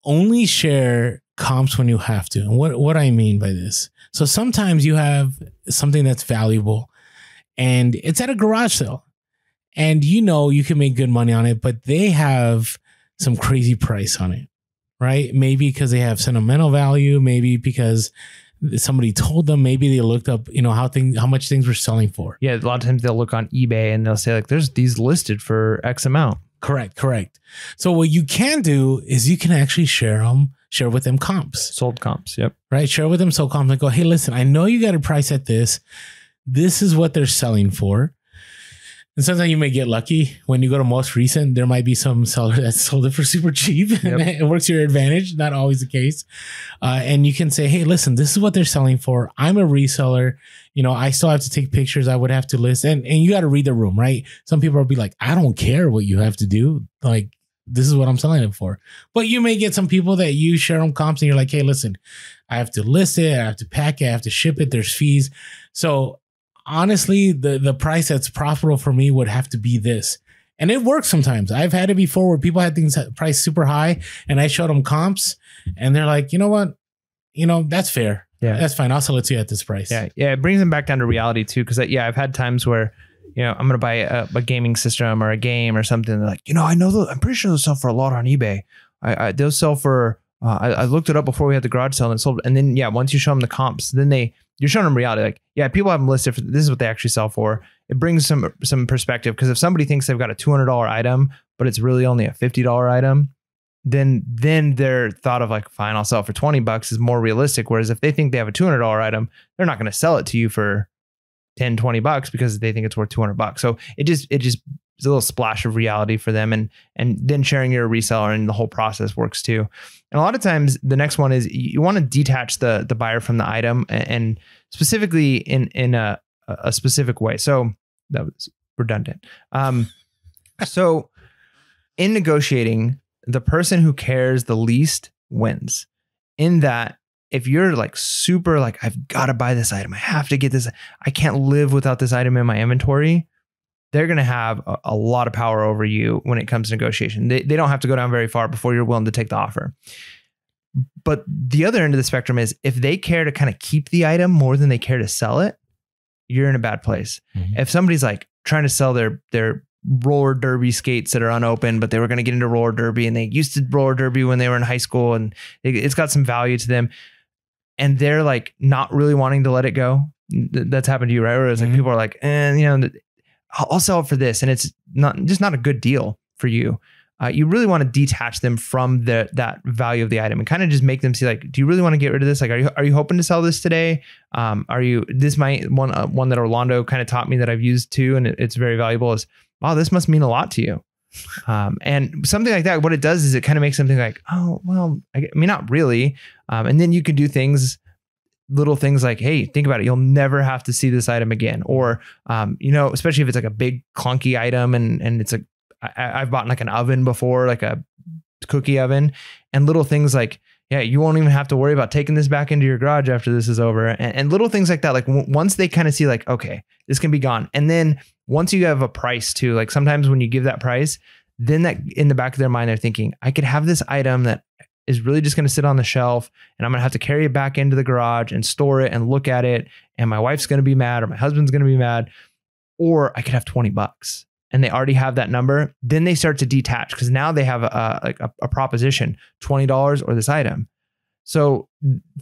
Only share comps when you have to. And what I mean by this. So sometimes you have something that's valuable and it's at a garage sale and you can make good money on it, but they have some crazy price on it, right? Maybe because they have sentimental value, maybe because somebody told them, maybe they looked up, how much things were selling for. Yeah, a lot of times they'll look on eBay and they'll say like, there's these listed for X amount. Correct. So what you can do is you can actually share with them comps. Sold comps, yep. Right, share with them sold comps and go, hey, listen, I know you got a price at this. This is what they're selling for. And sometimes you may get lucky. When you go to most recent, there might be some seller that sold it for super cheap. Yep. And it works to your advantage. Not always the case. And you can say, hey, listen, this is what they're selling for. I'm a reseller. I still have to take pictures. I would have to list. And you got to read the room, right? Some people will be like, I don't care what you have to do. Like, this is what I'm selling it for. But you may get some people that you share them comps and you're like, hey, listen, I have to list it. I have to pack it. I have to ship it. There's fees. So honestly, the price that's profitable for me would have to be this. And it works sometimes. I've had it before where people had things priced super high and I showed them comps and they're like, you know what? That's fair. Yeah, that's fine. I'll sell it to you at this price. Yeah. It brings them back down to reality too. Cause I've had times where, I'm going to buy a gaming system or a game or something. They're like, I know I'm pretty sure they'll sell for a lot on eBay. They'll sell for, I looked it up before we had the garage sale and it sold. And then, once you show them the comps, then you're showing them reality. Like, people have them listed for, this is what they actually sell for. It brings some perspective. Cause if somebody thinks they've got a $200 item, but it's really only a $50 item, then their thought of like, fine, I'll sell it for $20 is more realistic. Whereas if they think they have a $200 item, they're not going to sell it to you for $10-20 because they think it's worth $200. So it just is a little splash of reality for them. And then sharing you're a reseller and the whole process works too. And a lot of times the next one is you want to detach the buyer from the item and specifically in a specific way. So that was redundant. So in negotiating, the person who cares the least wins. In that, if you're like super like, I've got to buy this item, I have to get this, I can't live without this item in my inventory, they're going to have a lot of power over you when it comes to negotiation. They don't have to go down very far before you're willing to take the offer. But the other end of the spectrum is if they care to kind of keep the item more than they care to sell it, you're in a bad place. Mm-hmm. If somebody's like trying to sell their roller derby skates that are unopened, but they were going to get into roller derby and they used to roller derby when they were in high school and it's got some value to them, and they're like not really wanting to let it go. That's happened to you, right? Where it's like people are like, I'll sell it for this, and it's not a good deal for you. You really want to detach them from that value of the item and kind of just make them see like, do you really want to get rid of this? Like, are you hoping to sell this today? This might one that Orlando kind of taught me that I've used too, and it's very valuable is, wow, this must mean a lot to you. And something like that, what it does is it kind of makes something like, oh, well, I mean, not really. And then you can do little things like, hey, think about it. You'll never have to see this item again. Or, especially if it's like a big clunky item and it's I've bought like an oven before, like a cookie oven, and little things like, yeah, you won't even have to worry about taking this back into your garage after this is over. And little things like that. Like once they kind of see like, okay, this can be gone. And then once you have a price too, like sometimes when you give that price, then that in the back of their mind, they're thinking, I could have this item that is really just going to sit on the shelf and I'm going to have to carry it back into the garage and store it and look at it. And my wife's going to be mad or my husband's going to be mad, or I could have $20 and they already have that number. Then they start to detach because now they have a proposition, $20 or this item. So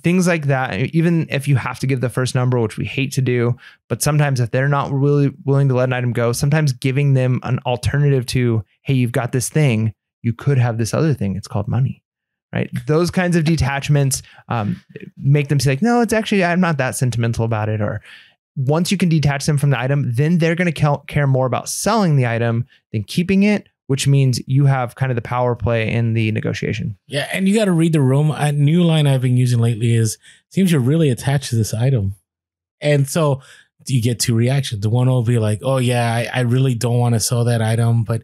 things like that, even if you have to give the first number, which we hate to do, but sometimes if they're not really willing to let an item go, sometimes giving them an alternative to, hey, you've got this thing, you could have this other thing. It's called money, right? Those kinds of detachments make them say like, no, it's actually, I'm not that sentimental about it. Or once you can detach them from the item, then they're going to care more about selling the item than keeping it, which means you have kind of the power play in the negotiation. Yeah. And you got to read the room. A new line I've been using lately is, seems you're really attached to this item. And so you get two reactions. The one will be like, oh yeah, I really don't want to sell that item, but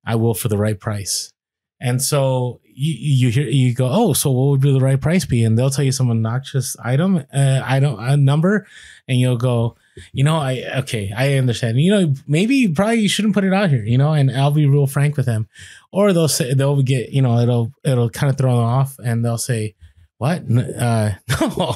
I will for the right price. And so you go, oh, so what would be the right price be? And they'll tell you some obnoxious item, a number, and you'll go, I understand. Maybe probably you shouldn't put it out here, and I'll be real frank with them. Or they'll get, it'll kind of throw them off, and they'll say, what? No,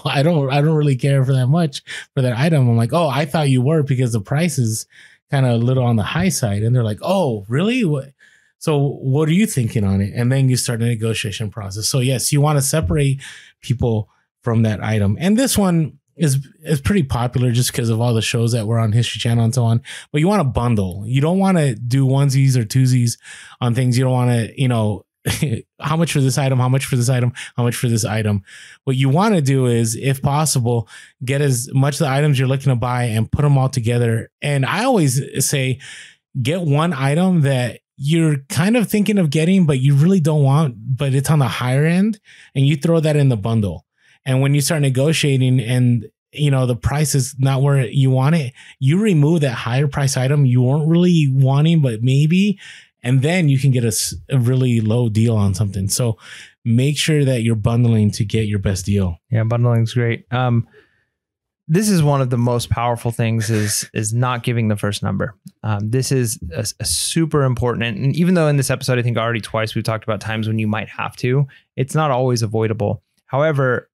I don't really care for that much for that item. I'm like, oh, I thought you were, because the price is kind of a little on the high side. And they're like, oh, really? What? So what are you thinking on it? And then you start a negotiation process. So yes, you want to separate people from that item. And this one is pretty popular just because of all the shows that were on History Channel and so on. But you want to bundle. You don't want to do onesies or twosies on things. You don't want to, how much for this item? How much for this item? How much for this item? What you want to do is, if possible, get as much of the items you're looking to buy and put them all together. And I always say, get one item that you're kind of thinking of getting, but you really don't want, but it's on the higher end, and you throw that in the bundle. And when you start negotiating and the price is not where you want it, you remove that higher price item you weren't really wanting, but maybe, and then you can get a really low deal on something. So make sure that you're bundling to get your best deal. Yeah, bundling is great. This is one of the most powerful things is not giving the first number. This is a super important. And even though in this episode, I think already twice we've talked about times when you might have to, it's not always avoidable. However,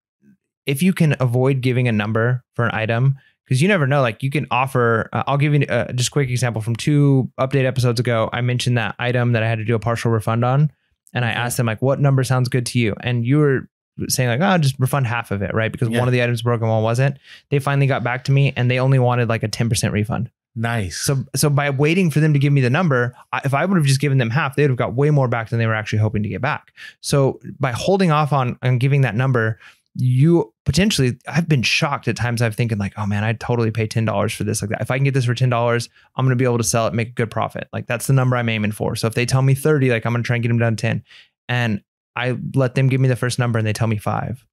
if you can avoid giving a number for an item, because you never know, like you can offer, I'll give you just a quick example from 2 update episodes ago. I mentioned that item that I had to do a partial refund on. And I asked them like, what number sounds good to you? And you were saying like, oh, just refund half of it, right? Because one of the items broke and one wasn't. They finally got back to me and they only wanted like a 10% refund. Nice. So by waiting for them to give me the number, if I would have just given them half, they would have got way more back than they were actually hoping to get back. So by holding off on giving that number, you potentially, I've been shocked at times. I've thinking like, oh man, I'd totally pay $10 for this. Like that. If I can get this for $10, I'm going to be able to sell it, make a good profit. Like that's the number I'm aiming for. So if they tell me 30, like I'm going to try and get them down to 10. And I let them give me the first number and they tell me 5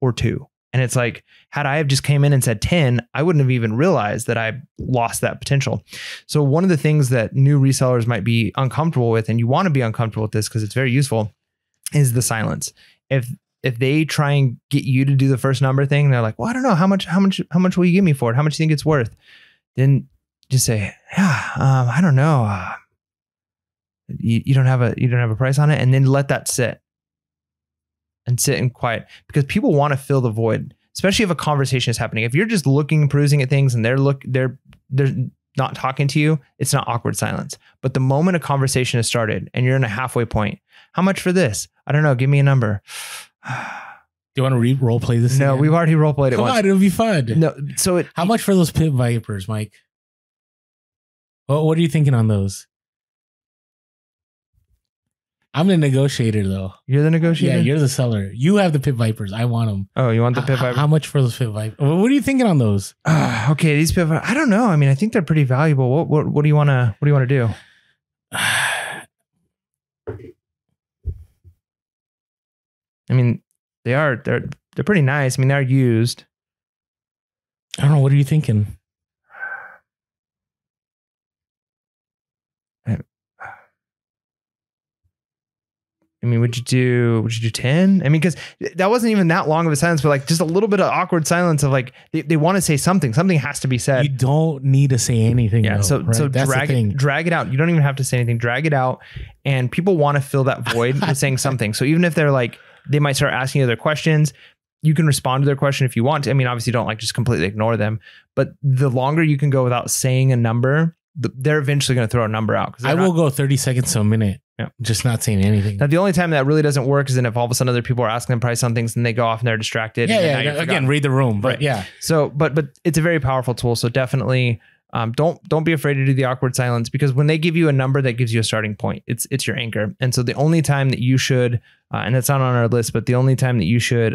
or 2. And it's like, had I have just came in and said 10, I wouldn't have even realized that I lost that potential. So one of the things that new resellers might be uncomfortable with, and you want to be uncomfortable with this because it's very useful, is the silence. If they try and get you to do the first number thing, and they're like, well, I don't know, how much will you give me for it? How much do you think it's worth? Then just say, yeah, I don't know. You don't have a price on it, and then let that sit in quiet, because people want to fill the void, especially if a conversation is happening. If you're just looking and perusing at things and they're not talking to you, it's not awkward silence. But the moment a conversation has started and you're in a halfway point, how much for this? I don't know. Give me a number. Do you want to role play this? No, again? We've already role played it. Come once. on, it'll be fun. No, so how much for those pit vipers, Mike? What are you thinking on those? I'm the negotiator, though. You're the negotiator? Yeah, you're the seller. You have the pit vipers. I want them. Oh, you want the pit vipers? How much for those pit vipers? What are you thinking on those? Okay, these pit vipers. I don't know. I mean, I think they're pretty valuable. What do you want to do? I mean, they're pretty nice. I mean, they're used. I don't know. What are you thinking? I mean, would you do 10? I mean, because that wasn't even that long of a silence, but like just a little bit of awkward silence of like, they want to say something. Something has to be said. You don't need to say anything. Yeah. Though, right? So drag it out. You don't even have to say anything. Drag it out. And people want to fill that void with saying something. So even if they're like, they might start asking you their questions, you can respond to their question if you want to. I mean, obviously don't like just completely ignore them, but the longer you can go without saying a number, they're eventually going to throw a number out. I will go 30 seconds to a minute. Yeah. Just not saying anything. Now, the only time that really doesn't work is then if all of a sudden other people are asking them price on things and they go off and they're distracted. Yeah. Again, read the room. But right. Yeah. So, but it's a very powerful tool. So definitely don't be afraid to do the awkward silence, because when they give you a number, that gives you a starting point. It's your anchor. And so the only time that you should, and it's not on our list, but the only time that you should,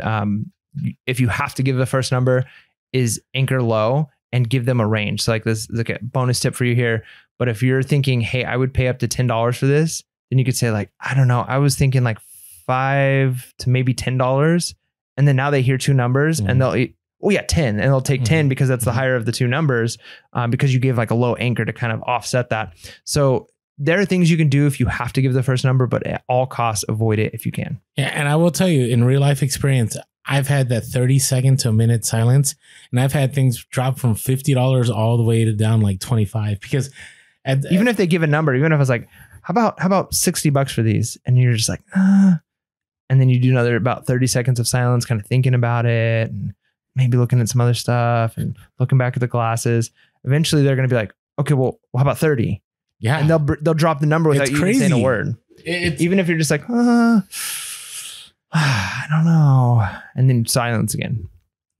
if you have to give the first number, is anchor low and give them a range. So like this, like a bonus tip for you here. But if you're thinking, hey, I would pay up to $10 for this, then you could say like, I don't know, I was thinking like $5 to maybe $10. And then now they hear 2 numbers and they'll, oh yeah, 10. And they'll take 10 because that's the higher of the 2 numbers, because you gave like a low anchor to kind of offset that. So there are things you can do if you have to give the first number, but at all costs, avoid it if you can. Yeah, and I will tell you, in real life experience, I've had that 30-second to a minute silence, and I've had things drop from $50 all the way to down like 25 because even if they give a number, even if I was like, how about $60 for these? And you're just like, and then you do another about 30 seconds of silence, kind of thinking about it and maybe looking at some other stuff and looking back at the glasses. Eventually they're going to be like, okay, well, how about 30? Yeah. And they'll drop the number without you even saying a word. Even if you're just like, I don't know. And then silence again.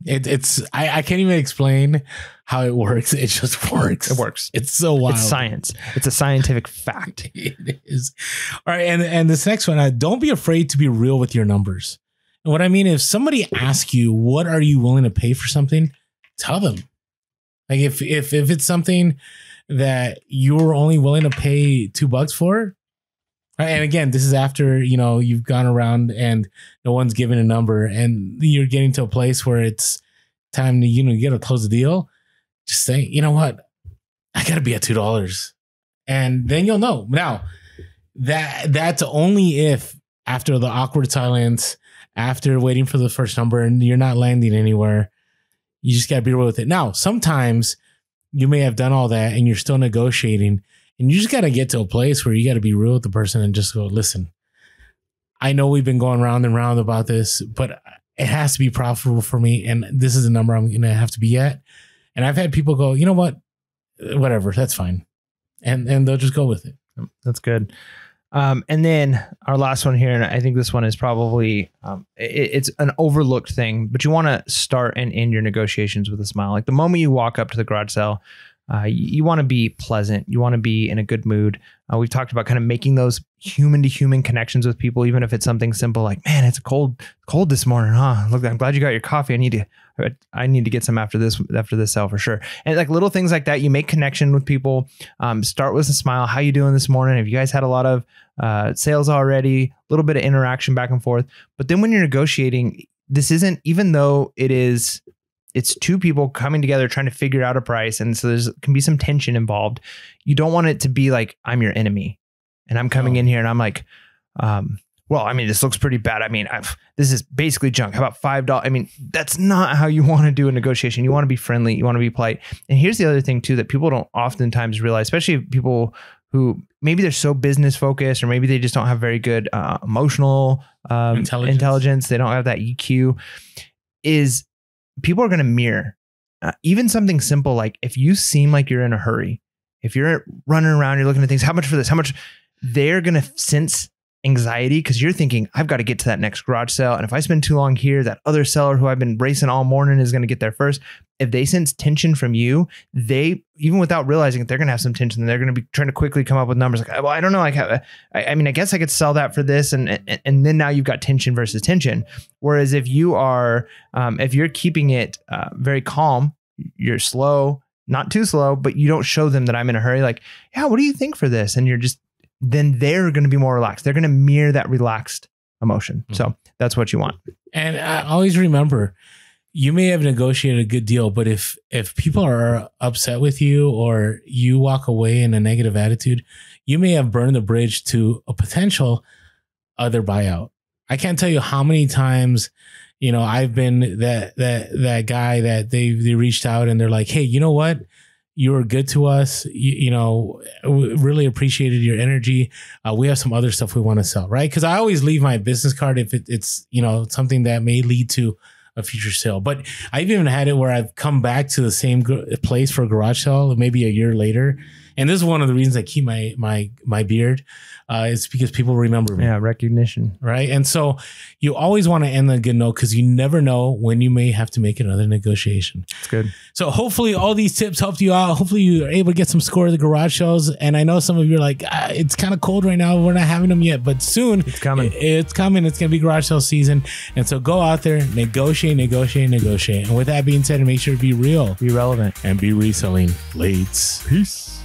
I can't even explain how it works. It just works. It works. It's so wild. It's science. It's a scientific fact. It is. All right. And this next one, don't be afraid to be real with your numbers. And what I mean, if somebody asks you, what are you willing to pay for something? Tell them. Like if it's something that you're only willing to pay $2 for. And again, this is after, you've gone around and no one's given a number and you're getting to a place where it's time to, you got to close the deal. Just say, you know what? I got to be at $2. And then you'll know. Now, that's only if after the awkward silence, after waiting for the first number and you're not landing anywhere, you just got to be real with it. Now, sometimes you may have done all that and you're still negotiating. And you just got to get to a place where you got to be real with the person and just go, listen, I know we've been going round and round about this, but it has to be profitable for me. And this is the number I'm going to have to be at. And I've had people go, you know what, whatever, that's fine. And they'll just go with it. That's good. And then our last one here, and I think this one is probably, it's an overlooked thing, but you want to start and end your negotiations with a smile. Like the moment you walk up to the garage sale, you want to be pleasant. You want to be in a good mood. We've talked about kind of making those human to human connections with people, even if it's something simple like, man, it's cold this morning, huh? Look, I'm glad you got your coffee. I need to get some after this sale for sure. And like little things like that, you make connection with people. Start with a smile. How you doing this morning? Have you guys had a lot of sales already? A little bit of interaction back and forth. But then when you're negotiating, this isn't, even though it's two people coming together trying to figure out a price. And so can be some tension involved. You don't want it to be like, I'm your enemy and I'm coming in here and I'm like, well, I mean, this looks pretty bad. I mean, this is basically junk. How about $5? I mean, that's not how you want to do a negotiation. You want to be friendly. You want to be polite. And here's the other thing too, that people don't oftentimes realize, especially people who maybe they're so business focused, or maybe they just don't have very good emotional intelligence. They don't have that EQ, is people are going to mirror even something simple. Like if you seem like you're in a hurry, if you're running around, you're looking at things, how much for this, how much, they're going to sense anxiety because you're thinking, I've got to get to that next garage sale. And if I spend too long here, that other seller who I've been racing all morning is going to get there first. If they sense tension from you, they, even without realizing it, they're going to have some tension and they're going to be trying to quickly come up with numbers like, well, I don't know. Like, I mean, I guess I could sell that for this. And then now you've got tension versus tension. Whereas if you are, if you're keeping it very calm, you're slow, not too slow, but you don't show them that I'm in a hurry. Like, yeah, what do you think for this? And you're just, then they're going to be more relaxed. They're going to mirror that relaxed emotion. Mm-hmm. So that's what you want. And I always remember, you may have negotiated a good deal, but if people are upset with you or you walk away in a negative attitude, you may have burned the bridge to a potential other buyout. I can't tell you how many times, I've been that guy that they reached out and they're like, hey, you know what? You were good to us. We really appreciated your energy. We have some other stuff we want to sell, right? Because I always leave my business card if it's something that may lead to a future sale. But I've even had it where I've come back to the same place for a garage sale maybe a year later. And this is one of the reasons I keep my beard. It's because people remember me. Yeah, recognition. Right. And so you always want to end on a good note because you never know when you may have to make another negotiation. That's good. So hopefully all these tips helped you out. Hopefully you are able to get some score at the garage sales. And I know some of you are like, it's kind of cold right now. We're not having them yet, but soon it's coming. It's coming. It's going to be garage sale season. And so go out there, negotiate. And with that being said, make sure to be real, be relevant, and be reselling. Lates. Peace.